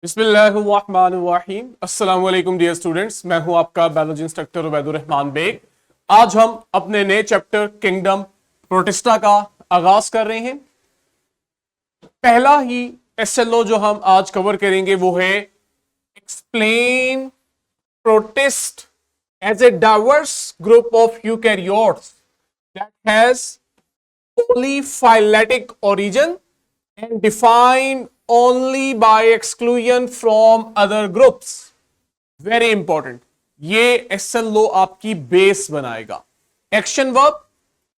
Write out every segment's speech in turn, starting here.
बिस्मिल्लाहिर्रहमानिर्रहीम। अस्सलाम वालेकुम डियर स्टूडेंट्स, मैं हूं आपका बायोलॉजी इंस्ट्रक्टर उबैदुर रहमान बेग। आज हम अपने नए चैप्टर किंगडम प्रोटिस्टा का आगाज कर रहे हैं। पहला ही एसएलओ जो हम आज कवर करेंगे वो है explain protist as a diverse group of eukaryotes that has polyphyletic origin and defined only by exclusion from other groups. Very important. ये एसएलओ आपकी बेस बनाएगा। एक्शन वर्ब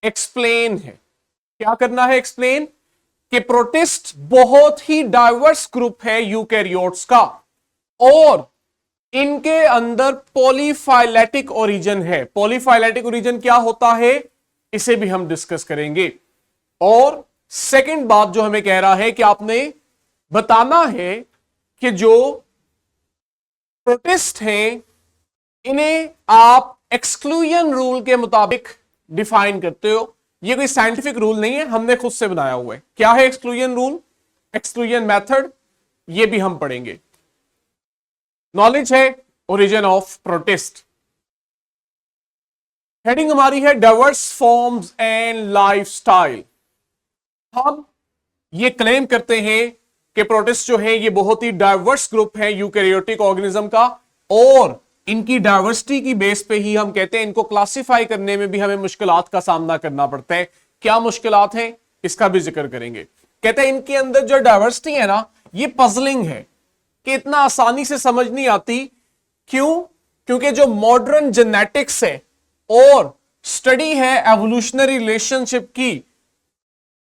एक्सप्लेन है। क्या करना है? एक्सप्लेन कि प्रोटिस्ट बहुत ही डाइवर्स ग्रुप है यूकैरियोट्स का और इनके अंदर पॉलीफाइलेटिक ओरिजिन है। पॉलीफाइलेटिक ओरिजिन क्या होता है इसे भी हम डिस्कस करेंगे। और सेकंड बात जो हमें कह रहा है कि आपने बताना है कि जो प्रोटिस्ट हैं इन्हें आप एक्सक्लूजन रूल के मुताबिक डिफाइन करते हो। ये कोई साइंटिफिक रूल नहीं है, हमने खुद से बनाया हुआ है। क्या है एक्सक्लूजन रूल, एक्सक्लूजन मेथड, ये भी हम पढ़ेंगे। नॉलेज है ओरिजिन ऑफ प्रोटिस्ट। हेडिंग हमारी है डाइवर्स फॉर्म्स एंड लाइफस्टाइल। हम ये क्लेम करते हैं कि प्रोटिस्ट जो है ये बहुत ही डाइवर्स ग्रुप है यूकैरियोटिक ऑर्गेनिज्म का और इनकी डाइवर्सिटी की बेस पे ही हम कहते हैं इनको क्लासिफाई करने में भी हमें मुश्किलात का सामना करना पड़ता है। क्या मुश्किलात हैं इसका भी जिक्र करेंगे। कहते हैं इनके अंदर जो डाइवर्सिटी है ना ये पजलिंग है कि इतना आसानी से समझ नहीं आती। क्यों? क्योंकि जो मॉडर्न जेनेटिक्स है और स्टडी है एवोल्यूशनरी रिलेशनशिप की,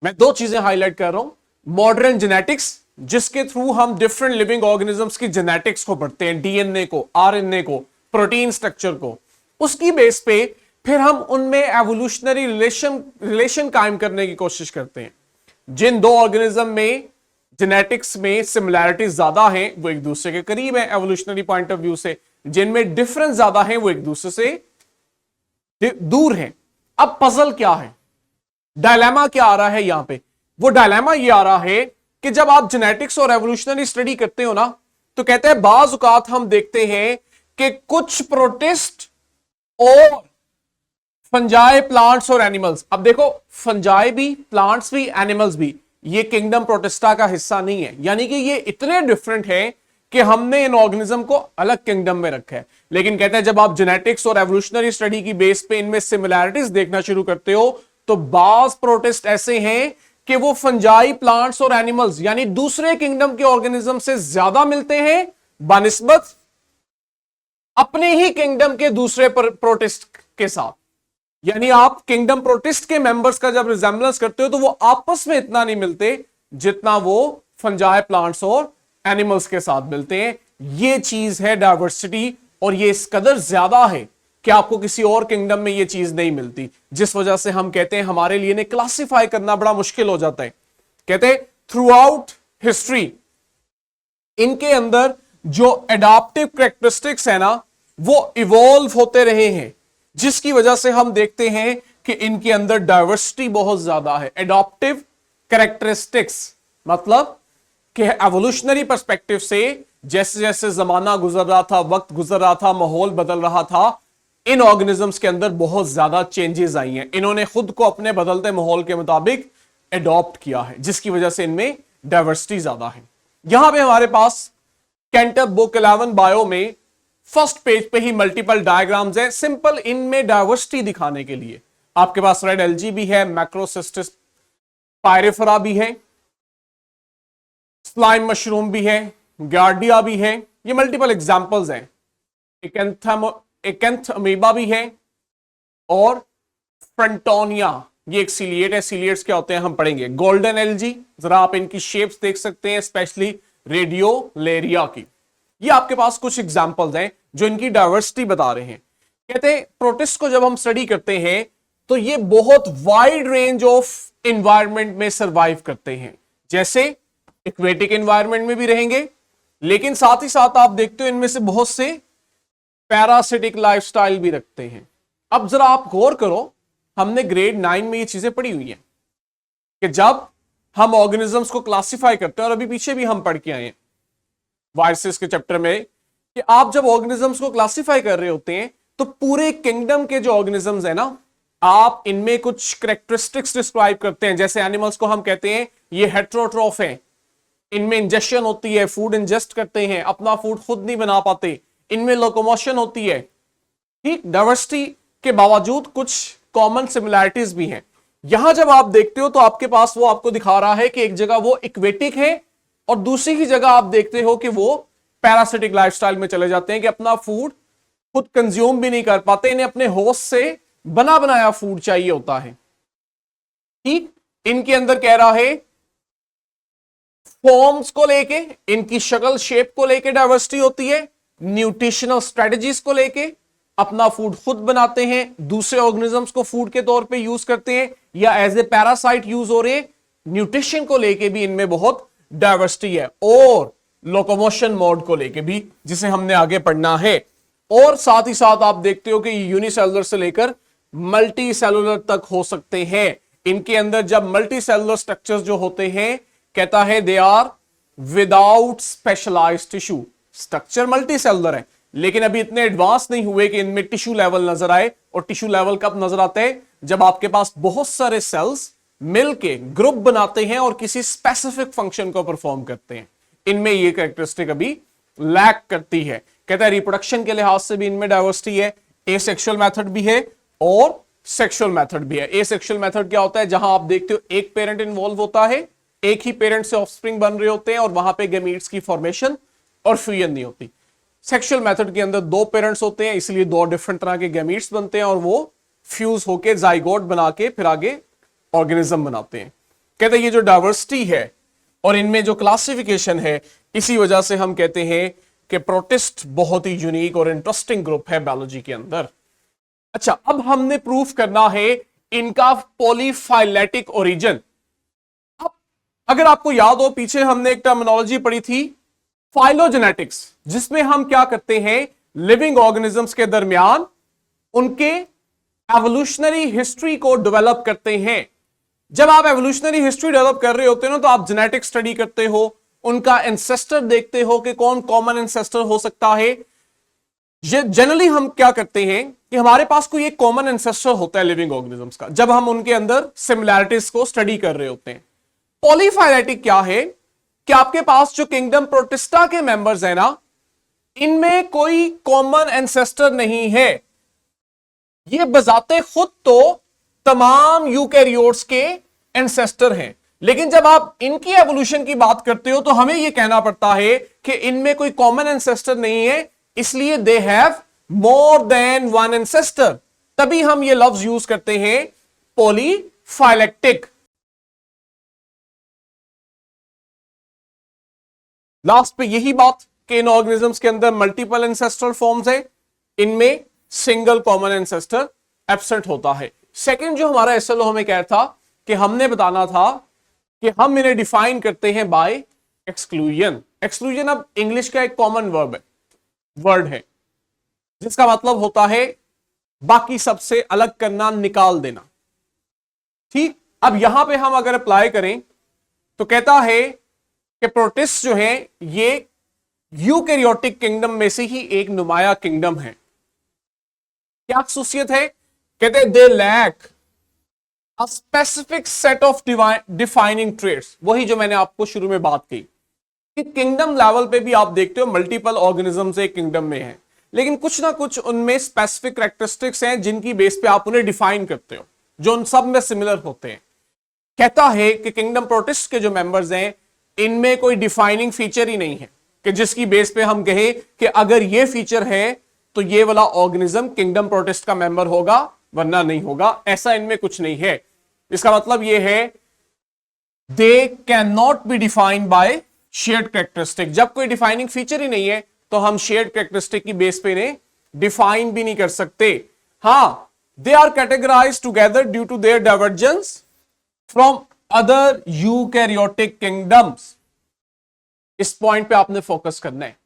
मैं दो चीजें हाईलाइट कर रहा हूं। मॉडर्न जेनेटिक्स जिसके थ्रू हम डिफरेंट लिविंग ऑर्गेनिजम्स की जेनेटिक्स को पढ़ते हैं, डीएनए को, आरएनए को, प्रोटीन स्ट्रक्चर को, उसकी बेस पे फिर हम उनमें एवोल्यूशनरी रिलेशन कायम करने की कोशिश करते हैं। जिन दो ऑर्गेनिज्म में जेनेटिक्स में सिमिलैरिटीज ज्यादा हैं वो एक दूसरे के करीब है एवोल्यूशनरी पॉइंट ऑफ व्यू से, जिनमें डिफरेंस ज्यादा है वो एक दूसरे से दूर है। अब पजल क्या है, डायलेमा क्या आ रहा है यहां पे? वो डायलेमा ये आ रहा है कि जब आप जेनेटिक्स और एवोल्यूशनरी स्टडी करते हो ना तो कहते हैं बाज औकात हम देखते हैं कि कुछ प्रोटिस्ट और फंजाई प्लांट्स और एनिमल्स, अब देखो फंजाई भी, प्लांट्स भी, एनिमल्स भी, ये किंगडम प्रोटिस्टा का हिस्सा नहीं है। यानी कि ये इतने डिफरेंट है कि हमने इन ऑर्गेनिज्म को अलग किंगडम में रखा है। लेकिन कहते हैं जब आप जेनेटिक्स और एवोल्यूशनरी स्टडी की बेस पे इनमें सिमिलैरिटीज देखना शुरू करते हो तो बाज प्रोटिस्ट ऐसे हैं कि वो फंजाई प्लांट्स और एनिमल्स यानी दूसरे किंगडम के ऑर्गेनिज्म से ज्यादा मिलते हैं बनिस्बत अपने ही किंगडम के दूसरे प्रोटिस्ट के साथ। यानी आप किंगडम प्रोटिस्ट के मेंबर्स का जब रिजेंबलेंस करते हो तो वो आपस में इतना नहीं मिलते जितना वो फंजाई प्लांट्स और एनिमल्स के साथ मिलते हैं। ये चीज है डाइवर्सिटी और ये इस कदर ज्यादा है कि आपको किसी और किंगडम में ये चीज नहीं मिलती, जिस वजह से हम कहते हैं हमारे लिए इन्हें क्लासिफाई करना बड़ा मुश्किल हो जाता है। कहते हैं थ्रू आउट हिस्ट्री इनके अंदर जो एडाप्टिव कैरेक्टरिस्टिक्स है ना वो इवॉल्व होते रहे हैं, जिसकी वजह से हम देखते हैं कि इनके अंदर डाइवर्सिटी बहुत ज्यादा है। एडॉप्टिव कैरेक्टरिस्टिक्स मतलब कि एवोल्यूशनरी पर्सपेक्टिव से जैसे जैसे जमाना गुजर रहा था, वक्त गुजर रहा था, माहौल बदल रहा था, इन ऑर्गेनिजम्स के अंदर बहुत ज्यादा चेंजेस आई हैं। इन्होंने खुद को अपने बदलते माहौल के मुताबिक एडॉप्ट किया है, जिसकी वजह से इनमें डाइवर्सिटी ज्यादा है। यहां पे हमारे पास कैंटर बुक 11 बायो में फर्स्ट पेज पे ही मल्टीपल डायग्राम्स हैं, सिंपल इनमें डाइवर्सिटी दिखाने के लिए। आपके पास रेड एल्जी भी है, मैक्रोसिस्टिस पायरेफरा भी है, स्लाइम मशरूम भी है, गार्डिया भी है। ये मल्टीपल एग्जांपल्स हैं। एकेंथ अमीबा भी है और फ्रंटोनिया ये एक सीलिएट है। सीलिएट्स क्या होते हैं हम पढ़ेंगे। गोल्डन एल्जी, जरा आप इनकी शेप्स देख सकते हैं, स्पेशली रेडियोलेरिया की। ये आपके पास कुछ एग्जांपल्स हैं जो इनकी डाइवर्सिटी बता रहे हैं। कहते हैं प्रोटिस्ट को जब हम स्टडी करते हैं तो ये बहुत वाइड रेंज ऑफ एनवायरनमेंट में सर्वाइव करते हैं। जैसे एक्वेटिक एनवायरनमेंट में भी रहेंगे, लेकिन साथ ही साथ आप देखते हो इनमें से बहुत से पैरासिटिक लाइफस्टाइल भी रखते हैं। अब जरा आप गौर करो, हमने ग्रेड 9 में ये चीजें पढ़ी हुई हैं कि जब हम ऑर्गेनिजम्स को क्लासिफाई करते हैं, और अभी पीछे भी हम पढ़ के आए हैं, वायरसेस के चैप्टर में कि आप जब ऑर्गेनिजम्स को क्लासिफाई कर रहे होते हैं तो पूरे किंगडम के जो ऑर्गेनिजम्स है ना, आप इनमें कुछ कैरेक्टरिस्टिक्स डिस्क्राइब करते हैं। जैसे एनिमल्स को हम कहते हैं ये हेट्रोट्रोफ हैं, इनमें इंजेक्शन होती है, फूड इंजेस्ट करते हैं, अपना फूड खुद नहीं बना पाते, इनमें लोकोमोशन होती है। ठीक, डाइवर्सिटी के बावजूद कुछ कॉमन सिमिलैरिटीज भी हैं। यहां जब आप देखते हो तो आपके पास वो आपको दिखा रहा है कि एक जगह वो इक्वेटिक है और दूसरी ही जगह आप देखते हो कि वो पैरासिटिक लाइफस्टाइल में चले जाते हैं कि अपना फूड खुद कंज्यूम भी नहीं कर पाते, इन्हें अपने होस्ट से बना बनाया फूड चाहिए होता है। ठीक, इनके अंदर कह रहा है फॉर्म्स को लेके, इनकी शक्ल शेप को लेके डाइवर्सिटी होती है, न्यूट्रिशनल स्ट्रेटजीज को लेके, अपना फूड खुद बनाते हैं, दूसरे ऑर्गेनिजम्स को फूड के तौर पे यूज करते हैं या एज ए पैरासाइट यूज हो रहे, न्यूट्रिशन को लेके भी इनमें बहुत डाइवर्सिटी है, और लोकोमोशन मोड को लेके भी, जिसे हमने आगे पढ़ना है। और साथ ही साथ आप देखते हो कि यूनिसेलुलर से लेकर मल्टी सेलुलर तक हो सकते हैं। इनके अंदर जब मल्टी सेलुलर स्ट्रक्चर्स जो होते हैं, कहता है they are without specialised tissue. Structure multicellular है लेकिन अभी इतने एडवांस नहीं हुए कि इनमें टिश्यू लेवल नजर आए। और टिश्यू लेवल कब नजर आते हैं? जब आपके पास बहुत सारे सेल्स मिलके ग्रुप बनाते हैं और किसी स्पेसिफिक फंक्शन को परफॉर्म करते हैं। इनमें ये कैरेक्टरिस्टिक अभी लैक करती है। कहता है रिप्रोडक्शन के लिहाज से भी इनमें डाइवर्सिटी है, एसेक्सुअल मेथड भी है और सेक्सुअल मेथड भी है। एसेक्सुअल मेथड क्या होता है? जहां आप देखते हो एक पेरेंट इन्वॉल्व होता है, एक ही पेरेंट से ऑफस्प्रिंग बन रहे होते हैं और वहां पे गैमीट्स की फॉर्मेशन और फ्यूजन नहीं होती। सेक्सुअल मेथड के अंदर दो पेरेंट्स होते हैं, इसलिए दो डिफरेंट तरह के गैमीट्स बनते हैं और वो फ्यूज होके जाइगोट बना के फिर आगे ऑर्गेनिज्म बनाते हैं। कहते हैं ये जो डाइवर्सिटी है और इनमें जो क्लासिफिकेशन है, इसी वजह से हम कहते हैं कि प्रोटिस्ट बहुत ही यूनिक और इंटरेस्टिंग ग्रुप है बायोलॉजी के अंदर। अच्छा, अब हमने प्रूफ करना है इनका पॉलीफाइलेटिक ओरिजिन। अब अगर आपको याद हो, पीछे हमने एक टर्मिनोलॉजी पढ़ी थी फाइलोजेनेटिक्स, जिसमें हम क्या करते हैं, लिविंग ऑर्गेनिजम्स के दरमियान उनके एवोल्यूशनरी हिस्ट्री को डेवलप करते हैं। जब आप एवोल्यूशनरी हिस्ट्री डेवलप कर रहे होते हो ना, तो आप जेनेटिक स्टडी करते हो, उनका एंसेस्टर देखते हो कि कौन कॉमन एंसेस्टर हो सकता है। जनरली हम क्या करते हैं कि हमारे पास कोई एक कॉमन एंसेस्टर होता है लिविंग ऑर्गेनिजम्स का, जब हम उनके अंदर सिमिलैरिटीज को स्टडी कर रहे होते हैं। पॉलीफाइलेटिक क्या है कि आपके पास जो किंगडम प्रोटिस्टा के मेंबर्स हैं ना, इनमें कोई कॉमन एंसेस्टर नहीं है। ये बजाते खुद तो तमाम यूकैरियोट्स के एंसेस्टर हैं, लेकिन जब आप इनकी एवोल्यूशन की बात करते हो तो हमें यह कहना पड़ता है कि इनमें कोई कॉमन एंसेस्टर नहीं है, इसलिए they have more than one ancestor. तभी हम ये लफ्ज यूज करते हैं पॉलीफाइलेटिक। लास्ट पे यही बात कि इन ऑर्गेनिजम्स के अंदर मल्टीपल एंसेस्ट्रल फॉर्म्स है, इनमें सिंगल कॉमन एंसेस्टर एब्सेंट होता है। सेकंड जो हमारा एसएलओ हमें कह था कि हमने बताना था कि हम इन्हें डिफाइन करते हैं बाय एक्सक्लूजन। एक्सक्लूजन अब इंग्लिश का एक कॉमन वर्ड है जिसका मतलब होता है बाकी सबसे अलग करना, निकाल देना। ठीक, अब यहां पे हम अगर अप्लाई करें तो कहता है कि प्रोटिस्ट जो है ये यूकैरियोटिक किंगडम में से ही एक नुमाया किंगडम है। क्या खासियत है? कहते हैं they lack a specific set of defining traits. वही जो मैंने आपको शुरू में बात की कि किंगडम लेवल पे भी आप देखते हो मल्टीपल ऑर्गेनिजम्स एक किंगडम में है, लेकिन कुछ ना कुछ उनमें स्पेसिफिक कैरेक्टरिस्टिक्स हैं जिनकी बेस पे आप उन्हें डिफाइन करते हो, जो उन सब में सिमिलर होते हैं। कहता है कि किंगडम प्रोटिस्ट के जो मेंबर्स हैं इनमें कोई डिफाइनिंग फीचर ही नहीं है कि जिसकी बेस पे हम कहें कि अगर ये फीचर है तो ये वाला ऑर्गेनिज्म किंगडम प्रोटिस्ट का मेंबर होगा वरना नहीं होगा। ऐसा इनमें कुछ नहीं है। इसका मतलब ये है they can not be defined by shared characteristic. जब कोई डिफाइनिंग फीचर ही नहीं है तो हम शेयर्ड कैरेक्टरिस्टिक की बेस पे इन्हें डिफाइन भी नहीं कर सकते। हां, they are categorised together due to their divergence from other eukaryotic kingdoms. इस पॉइंट पे आपने फोकस करना है।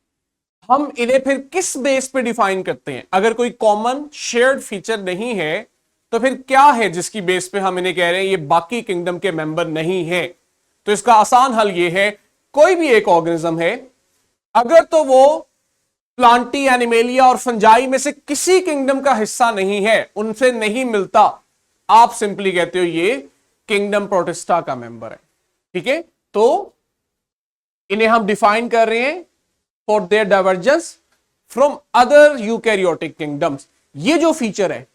हम इन्हें फिर किस बेस पे डिफाइन करते हैं? अगर कोई कॉमन शेयर्ड फीचर नहीं है तो फिर क्या है जिसकी बेस पे हम इन्हें कह रहे हैं ये बाकी किंगडम के मेंबर नहीं है? तो इसका आसान हल ये है, कोई भी एक ऑर्गेनिज्म है अगर तो वो प्लांटी, एनिमेलिया और फंजाई में से किसी किंगडम का हिस्सा नहीं है, उनसे नहीं मिलता, आप सिंपली कहते हो ये किंगडम प्रोटिस्टा का मेंबर है। ठीक है, तो इन्हें हम डिफाइन कर रहे हैं for their divergence from other eukaryotic kingdoms. ये जो फीचर है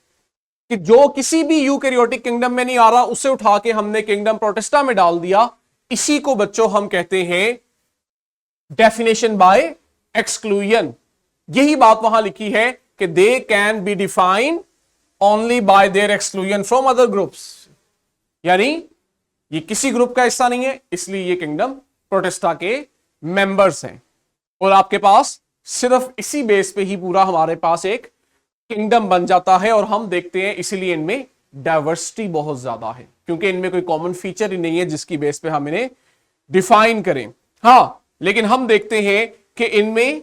कि जो किसी भी यूकैरियोटिक किंगडम में नहीं आ रहा, उसे उठा के हमने किंगडम प्रोटिस्टा में डाल दिया, इसी को बच्चों हम कहते हैं डेफिनेशन बाय एक्सक्लूजन। यही बात वहां लिखी है कि they can be defined only by there exclusion from other groups, यानी ये किसी ग्रुप का हिस्सा नहीं है, इसलिए ये किंगडम प्रोटिस्टा के मेंबर्स हैं। और आपके पास सिर्फ इसी बेस पे ही पूरा हमारे पास एक किंगडम बन जाता है। और हम देखते हैं इसीलिए इनमें डाइवर्सिटी बहुत ज्यादा है, क्योंकि इनमें कोई कॉमन फीचर ही नहीं है जिसकी बेस पे हम इन्हें डिफाइन करें। हां, लेकिन हम देखते हैं कि इनमें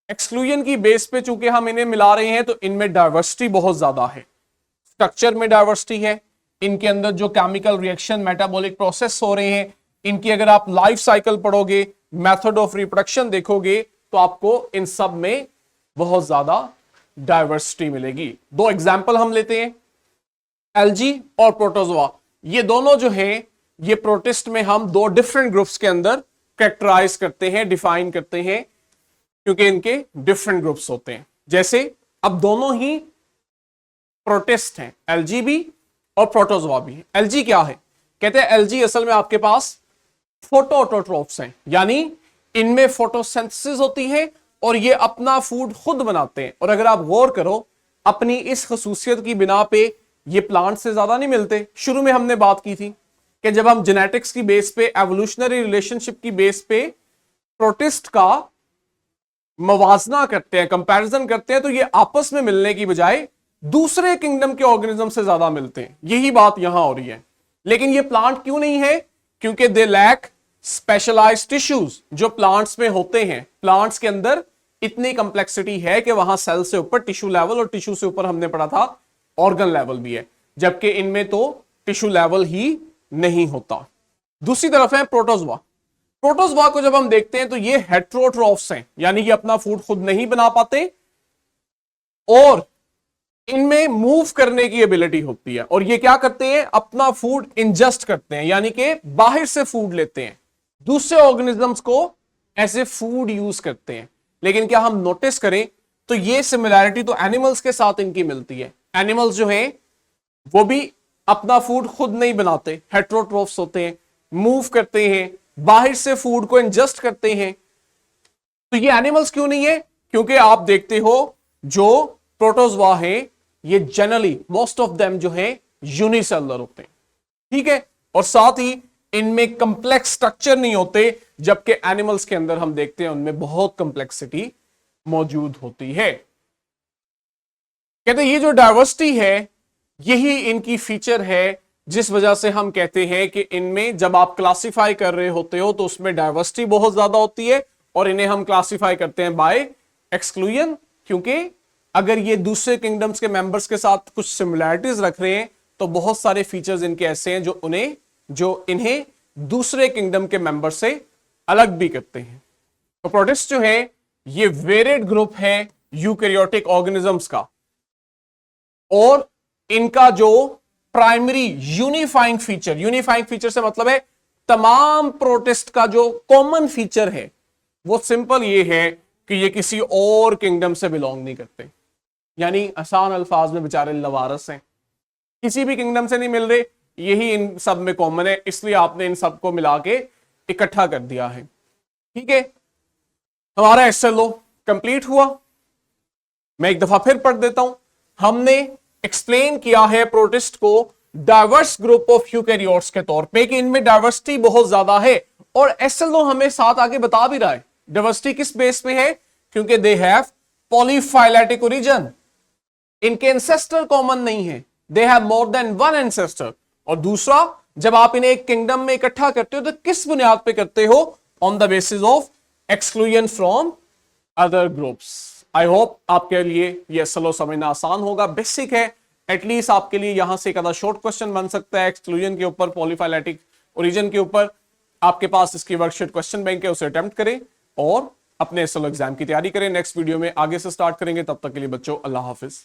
एक्सक्लूजन की बेस पे चूंकि हम इन्हें मिला रहे हैं, तो इनमें डाइवर्सिटी बहुत ज्यादा है। स्ट्रक्चर में डाइवर्सिटी है, इनके अंदर जो केमिकल रिएक्शन, मेटाबॉलिक प्रोसेस हो रहे हैं, इनकी अगर आप लाइफ साइकिल पढ़ोगे, मेथड ऑफ रिप्रोडक्शन देखोगे, तो आपको इन सब में बहुत ज्यादा डाइवर्सिटी मिलेगी। दो एग्जाम्पल हम लेते हैं, एल्गी और प्रोटोजोआ। ये दोनों जो है, ये प्रोटिस्ट में हम दो डिफरेंट ग्रुप्स के अंदर कैरेक्टराइज करते हैं, डिफाइन करते हैं, क्योंकि इनके डिफरेंट ग्रुप्स होते हैं। जैसे अब दोनों ही प्रोटिस्ट हैं, एल्गी भी और प्रोटोजोआ भी। एल्गी क्या है? कहते हैं एल्गी असल में आपके पास फोटोऑटोट्रोफ्स हैं, यानी इनमें फोटोसिंथेसिस होती है और ये अपना फूड खुद बनाते हैं। और अगर आप गौर करो, अपनी इस खसूसियत की बिना पे ये प्लांट से ज्यादा नहीं मिलते। शुरू में हमने बात की थी कि जब हम जेनेटिक्स की बेस पे, एवोल्यूशनरी रिलेशनशिप की बेस पे प्रोटिस्ट का मवाजना करते हैं, कंपैरिजन करते हैं, तो ये आपस में मिलने की बजाय दूसरे किंगडम के ऑर्गेनिज्म से ज्यादा मिलते हैं। यही बात यहां हो रही है। लेकिन ये प्लांट क्यों नहीं है? क्योंकि दे लैक स्पेशलाइज्ड टिश्यूज जो प्लांट्स में होते हैं। प्लांट्स के अंदर इतनी कंप्लेक्सिटी है कि वहां सेल से ऊपर टिश्यू लेवल और टिश्यू से ऊपर हमने पढ़ा था ऑर्गन लेवल भी है, जबकि इनमें तो टिश्यू लेवल ही नहीं होता। दूसरी तरफ है प्रोटोजोआ। प्रोटोजोआ को जब हम देखते हैं तो ये हेटेरोट्रोफ्स हैं, यानी कि अपना फूड खुद नहीं बना पाते और इनमें मूव करने की एबिलिटी होती है। और ये क्या करते हैं? अपना फूड इंजेस्ट करते हैं, यानी कि बाहर से फूड लेते हैं, दूसरे ऑर्गेनिजम्स को ऐसे फूड यूज करते हैं। लेकिन क्या हम नोटिस करें तो ये सिमिलैरिटी तो एनिमल्स के साथ इनकी मिलती है। एनिमल्स जो हैं वो भी अपना फूड खुद नहीं बनाते, हेटेरोट्रोफ्स होते हैं, मूव करते हैं, बाहर से फूड को इंजेस्ट करते हैं। तो ये एनिमल्स क्यों नहीं है? क्योंकि आप देखते हो जो प्रोटोजोआ है ये जनरली मोस्ट ऑफ देम जो है यूनिसेलुलर होते हैं, ठीक है, और साथ ही इनमें कंप्लेक्स स्ट्रक्चर नहीं होते, जबकि एनिमल्स के अंदर हम देखते हैं उनमें बहुत कंप्लेक्सिटी मौजूद होती है। कहते हैं ये जो डाइवर्सिटी है यही इनकी फीचर है, जिस वजह से हम कहते हैं कि इनमें जब आप क्लासिफाई कर रहे होते हो तो उसमें डाइवर्सिटी बहुत ज्यादा होती है और इन्हें हम क्लासिफाई करते हैं बाय एक्सक्लूजन। क्योंकि अगर ये दूसरे किंगडम्स के मेंबर्स के साथ कुछ सिमिलैरिटीज रख रहे हैं तो बहुत सारे फीचर्स इनके ऐसे हैं जो इन्हें दूसरे किंगडम के मेंबर से अलग भी करते हैं। तो प्रोटिस्ट जो है ये वेरिएड ग्रुप है यूकैरियोटिक ऑर्गेनिजम्स का, और इनका जो प्राइमरी यूनिफाइंग फीचर से मतलब है तमाम प्रोटिस्ट का जो कॉमन फीचर है वो सिंपल ये है कि ये किसी और किंगडम से बिलोंग नहीं करते, यानी आसान अल्फाज में बेचारे लवारस हैं, किसी भी किंगडम से नहीं मिल रहे। यही इन सब में कॉमन है, इसलिए आपने इन सबको मिला के इकट्ठा कर दिया है। ठीक है, हमारा एसएलओ कंप्लीट हुआ। मैं एक दफा फिर पढ़ देता हूं। हमने एक्सप्लेन किया है प्रोटिस्ट को डाइवर्स ग्रुप ऑफ यूकैरियोट्स के तौर पे कि इनमें डाइवर्सिटी बहुत ज्यादा है, और एसएलओ हमें साथ आगे बता भी रहा है डाइवर्सिटी किस बेस पे है, क्योंकि दे हैव पॉलीफाइलेटिक ओरिजिन, इनके एंसेस्टर कॉमन नहीं है, they have more than one ancestor. और दूसरा, जब आप इन्हें एक किंगडम में इकट्ठा करते हो तो किस बुनियाद पे करते हो? On the basis of exclusion from other groups. I hope आपके लिए यह एसएलओ समझना आसान होगा, बेसिक है। एटलीस्ट आपके लिए यहां से एक आधा शॉर्ट क्वेश्चन बन सकता है एक्सक्लूजन के ऊपर, पॉलीफाइलेटिक ओरिजिन के ऊपर। आपके पास इसकी वर्कशीट क्वेश्चन बैंक है, उसे अटेम्प्ट करें और अपने एसएलओ एग्जाम की तैयारी करें। नेक्स्ट वीडियो में आगे से स्टार्ट करेंगे, तब तक के लिए बच्चों अल्लाह हाफिज।